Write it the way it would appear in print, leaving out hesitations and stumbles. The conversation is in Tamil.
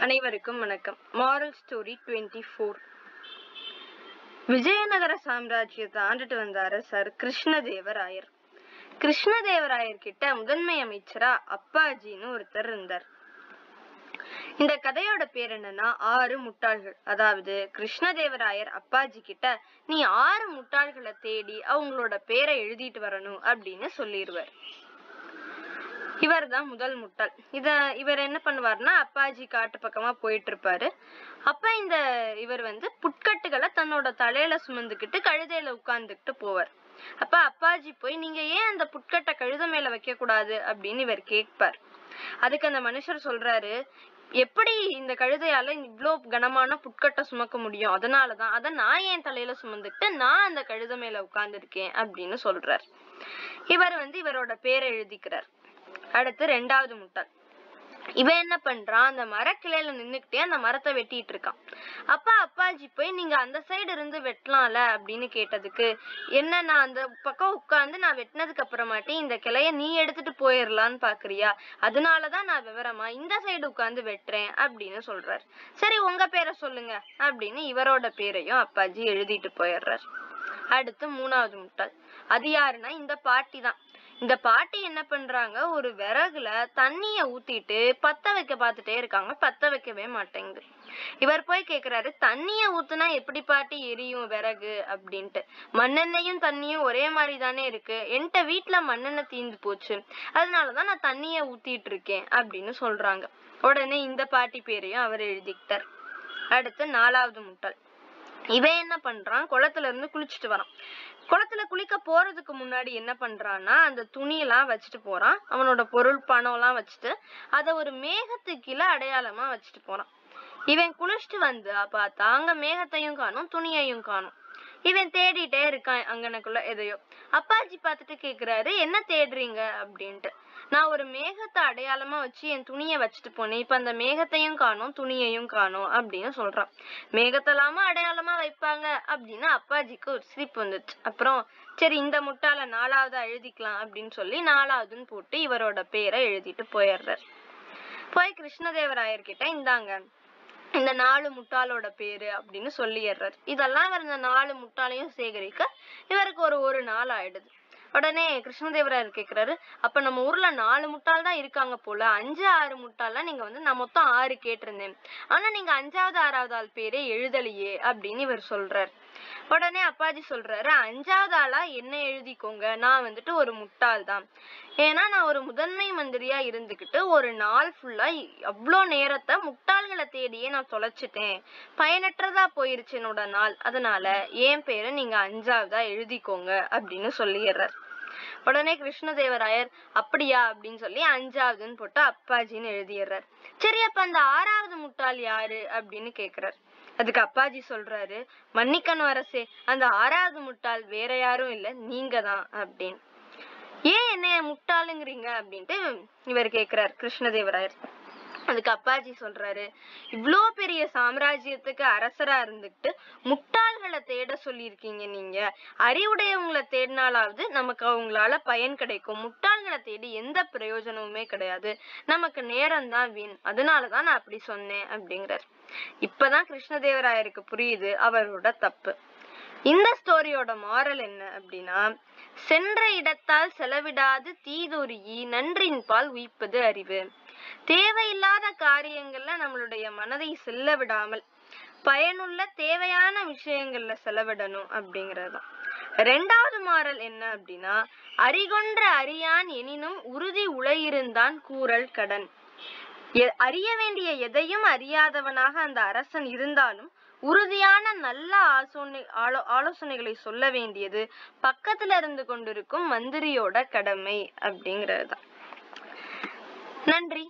அனைவருக்கும் வணக்கம். Moral story 24. விஜயநகர சாம்ராஜ்யத்தை ஆண்டுட்டு வந்த அரசர் கிருஷ்ணதேவராயர். கிருஷ்ணதேவராயர் கிட்ட முதன்மை அமைச்சரா அப்பாஜின்னு ஒருத்தர் இருந்தார். இந்த கதையோட பேர் என்னன்னா 6 முட்டாள்கள். அதாவது கிருஷ்ணதேவராயர் அப்பாஜி கிட்ட நீ 6 முட்டாள்களை தேடி அவங்களோட பேரை எழுதிட்டு வரணும் அப்படின்னு சொல்லிடுவார். இவர் தான் முதல் முட்டாள். இவர் என்ன பண்ணுவார்னா, அப்பாஜி காட்டு பக்கமா போயிட்டு இருப்பாரு. அப்ப இவர் புட்கட்டுகளை தன்னோட தலையில சுமந்துக்கிட்டு கழுதையில உட்கார்ந்துக்கிட்டு போவார். அப்ப அப்பாஜி போய், நீங்க ஏன் அந்த புட்கட்டை கழுத மேல வைக்க கூடாது அப்படின்னு இவர் கேட்பார். அதுக்கு அந்த மனுஷர் சொல்றாரு, எப்படி இந்த கழுதையால இவ்வளோ கனமான புட்கட்டை சுமக்க முடியும், அதனாலதான் அதை நான் என் தலையில சுமந்துக்கிட்டு நான் அந்த கழுத மேல உட்கார்ந்து இருக்கேன் அப்படின்னு சொல்றார். இவரோட பேரை எழுதிக்கிறார். அடுத்து 2வது முட்டாள். இவன் என்ன பண்றான், அந்த மரக்கிளையில நின்னுக்கிட்டே அந்த மரத்தை வெட்டிட்டு இருக்கான். அப்ப அப்பாஜி போய், நீங்க அந்த சைடு இருந்து வெட்டலாம்ல அப்படின்னு கேட்டதுக்கு, என்ன நான் அந்த பக்கம் உட்கார்ந்து நான் வெட்டினதுக்கு அப்புறமாட்டி இந்த கிளைய நீ எடுத்துட்டு போயிடலான்னு பாக்குறியா, அதனாலதான் நான் விவரமா இந்த சைடு உட்கார்ந்து வெட்டுறேன் அப்படின்னு சொல்றாரு. சரி, உங்க பேரை சொல்லுங்க அப்படின்னு இவரோட பேரையும் அப்பாஜி எழுதிட்டு போயிடுறாரு. அடுத்து 3வது முட்டாள். அது யாருன்னா இந்த பாட்டி தான். இந்த பாட்டி என்ன பண்றாங்க, ஒரு விறகுல தண்ணிய ஊத்திட்டு பத்த வைக்க பாத்துட்டே இருக்காங்க. பத்த வைக்கவே மாட்டேங்குது. இவர் போய் கேக்குறாரு, தண்ணிய ஊத்துனா எப்படி பாட்டி எரியும் விறகு அப்படின்ட்டு. மண்ணெண்ணையும் தண்ணியும் ஒரே மாதிரி தானே இருக்கு, என்கிட்ட வீட்டுல மண்ணெண்ணெய் தீந்து போச்சு, அதனாலதான் நான் தண்ணிய ஊத்திட்டு இருக்கேன் அப்படின்னு சொல்றாங்க. உடனே இந்த பாட்டி பேரையும் அவர் எழுதிக்கிட்டார். அடுத்து 4வது முட்டாள். இவன் என்ன பண்றான், குளத்துல இருந்து குளிச்சுட்டு வரான். குளத்துல குளிக்க போறதுக்கு முன்னாடி என்ன பண்றான்னா, அந்த துணியெல்லாம் வச்சுட்டு போறான். அவனோட பொருள் பணம் எல்லாம் வச்சுட்டு அத ஒரு மேகத்துக்கு கீழே அடையாளமா வச்சுட்டு போறான். இவன் குளிச்சுட்டு வந்து பார்த்தா அங்க மேகத்தையும் காணும், துணியையும் காணும். இவன் தேடிட்டே இருக்கான் அங்கனக்குள்ள எதையோ. அப்பாஜி பார்த்துட்டு கேக்குறாரு, என்ன தேடுறீங்க அப்படின்ட்டு. நான் ஒரு மேகத்தை அடையாளமா வச்சு என் துணியை வச்சுட்டு போனேன், இப்ப அந்த மேகத்தையும் காணும் துணியையும் காணும் அப்படின்னு சொல்றான். மேகத்தெல்லாமா அடையாளமா வைப்பாங்க அப்படின்னு அப்பாஜிக்கு ஒரு சிரிப்பு வந்துச்சு. அப்புறம் சரி, இந்த முட்டாள 4வதா எழுதிக்கலாம் அப்படின்னு சொல்லி 4வதுன்னு போட்டு இவரோட பேரை எழுதிட்டு போயிடுறாரு. போய் கிருஷ்ணதேவராயர் கிட்ட, இந்தாங்க இந்த 4 முட்டாளோட பேரு அப்படின்னு சொல்லிடுறாரு. இதெல்லாம் இவர் இந்த 4 முட்டாளையும் சேகரிக்க இவருக்கு ஒரு நாள் ஆயிடுது. உடனே கிருஷ்ணதேவராயர் கேக்குறாரு, அப்ப நம்ம ஊர்ல 4 முட்டாள் தான் இருக்காங்க போல, 5 6 முட்டாள்லாம் நீங்க நான் மொத்தம் 6 கேட்டிருந்தேன், ஆனா நீங்க 5வது 6வது ஆள் பேரே எழுதலையே அப்படின்னு இவர் சொல்றாரு. உடனே அப்பாஜி சொல்றாரு, 5வது ஆளா என்ன எழுதிக்கோங்க, நான் ஒரு முட்டாள் தான். ஏன்னா நான் ஒரு முதன்மை மந்திரியா இருந்துகிட்டு ஒரு நாள் ஃபுல்லா அவ்வளோ நேரத்தை முட்டாள்களை தேடியே நான் தொலைச்சிட்டேன், பயனற்றதா போயிருச்சு என்னோட நாள், அதனால என் பேரை நீங்க 5வதா எழுதிக்கோங்க அப்படின்னு சொல்லிடுறாரு. உடனே கிருஷ்ணதேவராயர் அப்படியா அப்படின்னு சொல்லி 5வதுன்னு போட்டு அப்பாஜின்னு எழுதிடுறாரு. சரி, அப்ப அந்த 6வது முட்டாள் யாரு அப்படின்னு கேக்குறாரு. அதுக்கு அப்பாஜி சொல்றாரு, மன்னிக்கணும் அரசே, அந்த 6வது முட்டாள் வேற யாரும் இல்ல, நீங்க தான் அப்படின்னு. ஏன் என்னைய முட்டாளுங்கிறீங்க அப்படின்ட்டு இவர் கேக்குறாரு கிருஷ்ணதேவராயர். அதுக்கு அப்பாஜி சொல்றாரு, இவ்வளோ பெரிய சாம்ராஜ்யத்துக்கு அரசரா இருந்துகிட்டு முட்டாள்களை தேட சொல்லியிருக்கீங்க நீங்க, அறிவுடையவங்களை தேடினாலாவது நமக்கு அவங்களால பயன் கிடைக்கும், முட்டாள்களை தேடி எந்த பிரயோஜனமுமே கிடையாது, நமக்கு நேரம் தான் வீண், அதனாலதான் நான் அப்படி சொன்னேன் அப்படிங்கிறார். இப்பதான் கிருஷ்ணதேவராயருக்கு புரியுது அவரோட தப்பு. இந்த ஸ்டோரியோட மாரல் என்ன அப்படின்னா, சென்ற இடத்தால் செலவிடாது தீதுருகி நன்றின் பால் உயிப்பது அறிவு. தேவையில்லாத காரியங்கள்ல நம்மளுடைய மனதை செல்ல விடாமல் பயனுள்ள தேவையான விஷயங்கள்ல செலவிடணும் அப்படிங்கறதுதான். 2வது மாரல் என்ன அப்படின்னா, அறிகொன்ற அறியான் எனினும் உறுதி உளையிருந்தான் கூறல் கடன். அறிய வேண்டிய எதையும் அறியாதவனாக அந்த அரசன் இருந்தாலும் உறுதியான நல்ல ஆலோசனைகளை சொல்ல வேண்டியது பக்கத்துல இருந்து கொண்டிருக்கும் மந்திரியோட கடமை அப்படிங்கறதுதான். நன்றி.